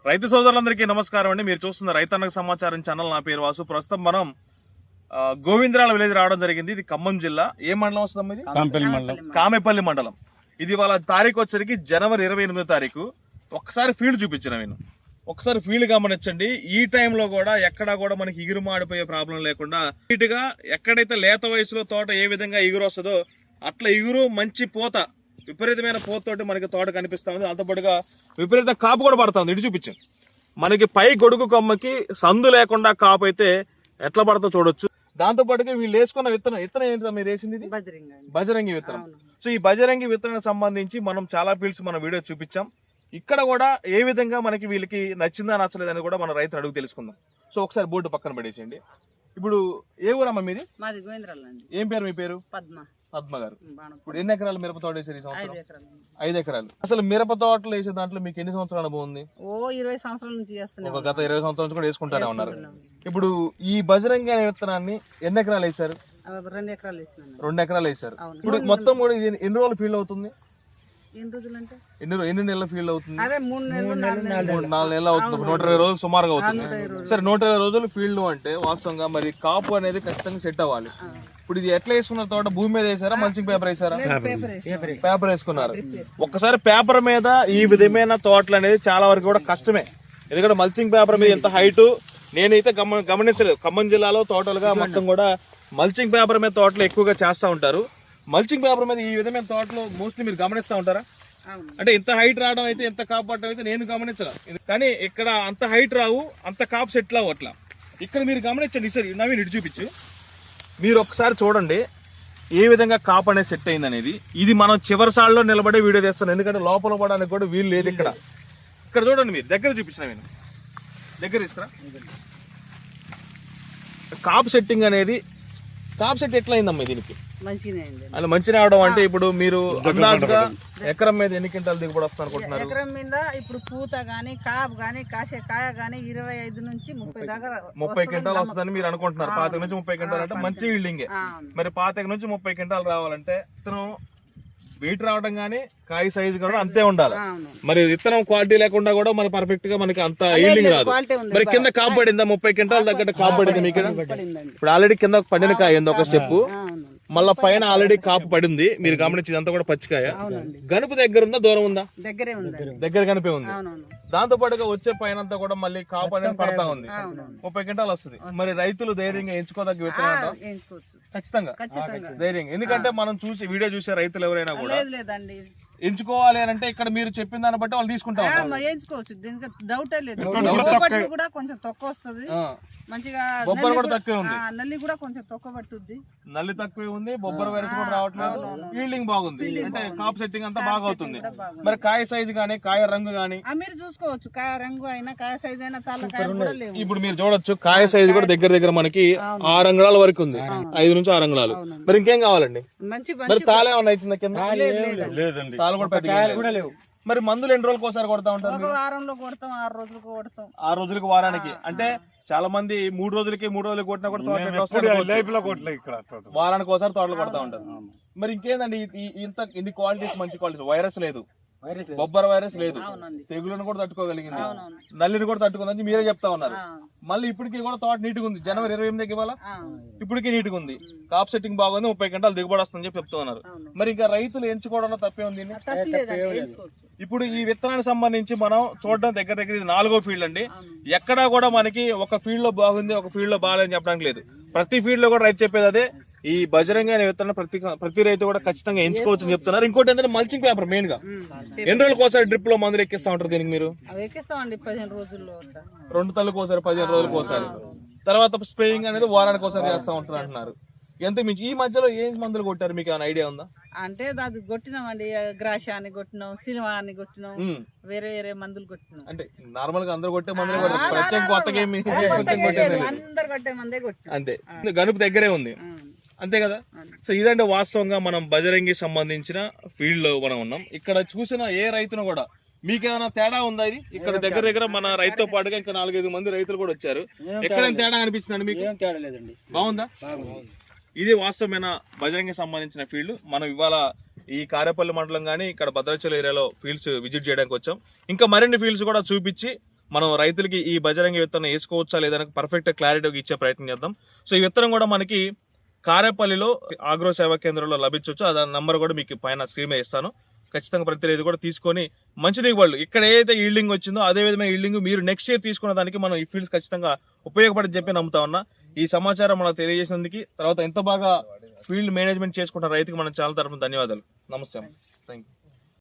రైతు సోదరులందరికీ నమస్కారం అండి. మీరు చూస్తున్న రైతన్నకు సమాచారం ఛానల్. నా పేరు వాసు. ప్రస్తుతం మనం గోవిందరాల విలేజ్ రావడం జరిగింది. ఇది ఖమ్మం జిల్లా. ఏ మండలం వస్తుంది? ఇది కామెపల్లి మండలం. ఇది వాళ్ళ తారీఖు వచ్చరికి జనవరి 28వ తారీఖు. ఒక్కసారి ఫీల్డ్ చూపించిన నేను. ఒకసారి ఫీల్డ్ గమనించండి. ఈ టైంలో కూడా ఎక్కడా కూడా మనకి ఇగురు మాడిపోయే ప్రాబ్లం లేకుండా నీట్ గా ఎక్కడైతే లేత వయసులో తోట ఏ విధంగా ఇగురు వస్తుందో అట్లా ఇగురు మంచి పూత, విపరీతమైన పూతతోటి మనకి తోట కనిపిస్తా ఉంది. అంతపాటుగా విపరీత కాపు కూడా పడతా ఉంది. ఇటు చూపించాం. మనకి పై గొడుగు కొమ్మకి సందు లేకుండా కాపు అయితే ఎట్లా పడతా చూడొచ్చు. దాంతో పాటుగా వీళ్ళు వేసుకున్న విత్తనం ఏంటో మీరు వేసింది? బజరంగి విత్తనం. సో ఈ బజరంగి విత్తనానికి సంబంధించి మనం చాలా ఫీల్డ్స్ మన వీడియో చూపించాం. ఇక్కడ కూడా ఏ విధంగా మనకి వీళ్ళకి నచ్చిందా నచ్చలేదని కూడా మన రైతులు అడుగు తెలుసుకుందాం. సో ఒకసారి బోర్డు పక్కన పడేసేయండి. ఇప్పుడు ఏ ఊరమ్మా మీది? మాది గోవిందరాల అండి. ఏం పేరు మీ పేరు? పద్మ గారు. ఇప్పుడు ఎన్ని ఎకరాలు మిరప తోట వేసారు ఈ సంవత్సరం? 5 ఎకరాలు. అసలు మిరప తోటలు వేసే దాంట్లో మీకు ఎన్ని సంవత్సరాల అనుభవం ఉంది? 20 సంవత్సరాల నుంచి చేస్తున్నాం. ఒక గత 20 సంవత్సరాల నుంచి కూడా వేసుకుంటానే ఉన్నారు. ఇప్పుడు ఈ బజరంగి అనే విత్తనాన్ని ఎన్ని ఎకరాలు వేసారు? 2 ఎకరాలు వేసినాం. 2 ఎకరాలు వేసారు. ఇప్పుడు మొత్తం కూడా ఇది ఎన్ని రోజులు ఫీల్డ్ అవుతుంది? ఎన్ని నెలల ఫీల్డ్ అవుతుంది? 3-4 నెలలు అవుతుంది. 120 రోజులు సుమారుగా అవుతుంది. సరే, 120 రోజులు ఫీల్డ్ అంటే వాస్తవంగా మరి కాపు అనేది ఖచ్చితంగా సెట్ అవ్వాలి. ఇప్పుడు ఇది ఎట్లా వేసుకున్నారు? తోట భూమి మీద వేసారా, మల్చింగ్ పేపర్ వేసారా? పేపర్ వేసుకున్నారు. ఒక్కసారి పేపర్ మీద ఈ విధమైన తోటలు అనేది చాలా వరకు కూడా కష్టమే. ఎందుకంటే మల్చింగ్ పేపర్ మీద ఎంత హైట్ నేనైతే గమనించలేదు. ఖమ్మం జిల్లాలో తోటలుగా మొత్తం కూడా మల్చింగ్ పేపర్ మీద తోటలు ఎక్కువగా చేస్తూ ఉంటారు. మల్చింగ్ పేపర్ మీద ఈ విధమైన తోటలు మోస్ట్లీ మీరు గమనిస్తూ ఉంటారా? అంటే ఇంత హైట్ రావడం అయితే, ఎంత కాపు పడడం అయితే నేను గమనించను. కానీ ఇక్కడ అంత హైట్ రావు, అంత కాపు సెట్ అవ్వు. అట్లా ఇక్కడ మీరు గమనించండి. సరే, నవీన్ ఇటు చూపించు. మీరు ఒకసారి చూడండి ఏ విధంగా కాపు అనేది సెట్ అయింది అనేది. ఇది మనం చివరి సార్లో నిలబడే వీడియో చేస్తాను, ఎందుకంటే లోపల పడడానికి కూడా వీలు లేదు. ఇక్కడ చూడండి. మీరు దగ్గర చూపించిన నేను దగ్గర తీసుకురా. కాపు సెట్టింగ్ అనేది, కాపు సెట్ ఎట్లా అయిందమ్మా దీనికి? అలా మంచిగా అవడం అంటే ఇప్పుడు మీరు అందాజుగా ఎకరం మీద ఎన్ని క్వింటాలు దిగుబడి వస్తుంది అనుకుంటున్నారు? ఎకరం మీద ఇప్పుడు పూత గానీ, కాపు గానీ, కాసే కాయ గానీ 25 నుంచి 30 దాకా 30 క్వింటాలు వస్తుందని మీరు అనుకుంటున్నారు. 25 నుంచి 30 క్వింటాలు అంటే మంచి ఈల్డింగే. మరి 25 నుంచి 30 క్వింటాలు రావాలంటే విత్తనం వెయిట్ రావడం గానీ, కాయ సైజు కూడా అంతే ఉండాలి. మరి విత్తనం క్వాలిటీ లేకుండా కూడా మరి పర్ఫెక్ట్ గా మనకి అంత ఈల్డింగ్ రాదు. మరి కింద కాపు పడిందా? 30 క్వింటాలు తగ్గట్టు కాపు పడింది మీకు? ఇప్పుడు ఆల్రెడీ కింద పండిన కాయ ఉంది ఒక స్టెప్, మళ్ళా పైన ఆల్రెడీ కాపు పడింది. మీరు గమనించింది అంతా కూడా పచ్చికాయ. గనుపు దగ్గర ఉందా, దూరం ఉందా? దగ్గర కనిపే ఉంది. దాంతో పాటుగా వచ్చే పైన అంతా కూడా మళ్ళీ కాపు అనేది పడతా ఉంది. 30 క్వింటాలు వస్తుంది. మరి రైతులు ధైర్యంగా ఎంచుకోదగ్గ విత్తనం ఖచ్చితంగా ధైర్యంగా. ఎందుకంటే మనం వీడియో చూసే రైతులు ఎవరైనా కూడా ఎంచుకోవాలి అని అంటే ఇక్కడ మీరు చెప్పిన దాన్ని బట్టి వాళ్ళు తీసుకుంటారు. ఎంచుకోవచ్చు, దీనికి డౌటే లేదు. కూడా కొంచెం తక్కువ వస్తుంది, మంచిగా బొబ్బర కూడా తక్కువే ఉంది. నల్లి కూడా కొంచెం తక్కువ పట్టుద్ది. నల్లి తక్కువే ఉంది, బొబ్బర వైరస్ కూడా రావట్లేదు. ఈల్డింగ్ బాగుంది, అంటే కాప్ సెట్టింగ్ అంతా బాగా అవుతుంది. మరి కాయ సైజు గానీ, కాయ రంగు గానీ మీరు చూసుకోవచ్చు. కాయ రంగు అయినా, కాయ సైజు అయినా తాళ్ళకాయ కూడా లేవు. ఇప్పుడు మీరు చూడొచ్చు, కాయ సైజు కూడా దగ్గర మనకి 6 అంగుళాల వరకు ఉంది. 5 నుంచి 6 అంగుళాలు. మరి ఇంకేం కావాలండి? మరి తాళే ఏమన్నా అవుతుంది కింద? తాళ కూడా పెద్ద లేవు. మరి మందులు ఎన్ని రోజులకు ఒకసారి కొడతా ఉంటారు? వారంలో కొడతాం, 6 రోజులకు కొడతాం. 6 రోజులకు, వారానికి. అంటే చాలా మంది 3 రోజులకి కొట్టినా కూడా వారానికి ఒకసారి తోటలు కొడతా ఉంటారు. మరి ఇంకేందండి ఇన్ని క్వాలిటీస్, మంచి క్వాలిటీస్. వైరస్ లేదు, బొబ్బర వైరస్ లేదు, తెగులను కూడా తట్టుకోగలిగింది, నల్లిని కూడా తట్టుకుందని మీరే చెప్తా ఉన్నారు. మళ్ళీ ఇప్పటికీ కూడా తోట నీట్గా ఉంది. జనవరి 28కి ఇవాళ ఇప్పటికీ నీట్గా ఉంది. కాప్ సెట్టింగ్ బాగుంది, 30 క్వింటాలు దిగుబడి వస్తుందని చెప్పి చెప్తా ఉన్నారు. మరి ఇంకా రైతులు ఎంచుకోవడంలో తప్పే ఉంది. ఇప్పుడు ఈ విత్తనానికి సంబంధించి మనం చూడడం దగ్గర ఇది 4వ ఫీల్డ్ అండి. ఎక్కడా కూడా మనకి ఒక ఫీల్డ్ లో బాగుంది, ఒక ఫీల్డ్ లో బాగాలేదని చెప్పడానికి లేదు. ప్రతి ఫీల్డ్ లో కూడా రైతు చెప్పేది అదే. ఈ బజరంగి అనే విత్తనం ప్రతి రైతు కూడా ఖచ్చితంగా ఎంచుకోవచ్చు అని చెప్తున్నారు. ఇంకోటి ఏంటంటే మల్చింగ్ పేపర్ మెయిన్ గా. ఎన్ని రోజులకు ఒకసారి డ్రిప్ లో మందులు ఎక్కిస్తా ఉంటారు దీనికి మీరు? 15 రోజుల్లో 2 తల్లకు ఒకసారి, 15 రోజులకు ఒకసారి. తర్వాత స్ప్రేయింగ్ అనేది వారానికి ఒకసారి చేస్తా ఉంటారు అంటున్నారు. ఎంత మించి ఈ మధ్యలో ఏం మందులు కొట్టారు, మీకు ఏమైనా ఐడియా ఉందా? అంటే అది కొట్టినాం అండి, గ్రాషాన్ని కొట్టినాం, సినిమాని కొట్టినాం, వేరే మందులు కొట్టినాం. అంటే నార్మల్ గా అందరూ కొట్టే మందులు ప్రత్యేక కొత్తగా అందరు కొట్టే మందే కొట్టినాం. అంతే, గనుపు దగ్గరే ఉంది, అంతే కదా. సో ఇదంటే వాస్తవంగా మనం బజరంగి సంబంధించిన ఫీల్డ్ లో మనం ఉన్నాం. ఇక్కడ చూసిన ఏ రైతును కూడా మీకేమైనా తేడా ఉందా? ఇది ఇక్కడ దగ్గర మన రైతుతో పాటుగా ఇంకా 4-5 మంది రైతులు కూడా వచ్చారు. ఎక్కడైనా తేడా అనిపించిందండి మీకు? బాగుందా? ఇది వాస్తవమైన బజరంగి సంబంధించిన ఫీల్డ్. మనం ఇవాళ ఈ కారేపల్లి మండలం కానీ, ఇక్కడ భద్రాచలం ఏరియాలో ఫీల్డ్స్ విజిట్ చేయడానికి వచ్చాం. ఇంకా మరిన్ని ఫీల్డ్స్ కూడా చూపించి మనం రైతులకి ఈ బజరంగి విత్తనం వేసుకోవచ్చా లేదా పర్ఫెక్ట్ క్లారిటీగా ఇచ్చే ప్రయత్నం చేద్దాం. సో ఈ విత్తనం కూడా మనకి కారేపల్లిలో ఆగ్రో సేవా కేంద్రంలో లభించవచ్చు. ఆ నంబర్ కూడా మీకు పైన స్క్రీన్ మీద ఇస్తాను. ఖచ్చితంగా ప్రతి రైతు కూడా తీసుకొని మంచి దిగుబడులు ఇక్కడ ఏదైతే ఈల్డింగ్ వచ్చిందో అదే విధమైన ఈల్డింగ్ మీరు నెక్స్ట్ ఇయర్ తీసుకున్న దానికి మనం ఈ ఫీల్డ్స్ ఖచ్చితంగా ఉపయోగపడి చెప్పి నమ్ముతా ఉన్నా. ఈ సమాచారం మనకు తెలియజేసినందుకు, తర్వాత ఎంత బాగా ఫీల్డ్ మేనేజ్మెంట్ చేసుకుంటున్న రైతుకి మనం చాలా తరఫున ధన్యవాదాలు. నమస్తే. Thank you.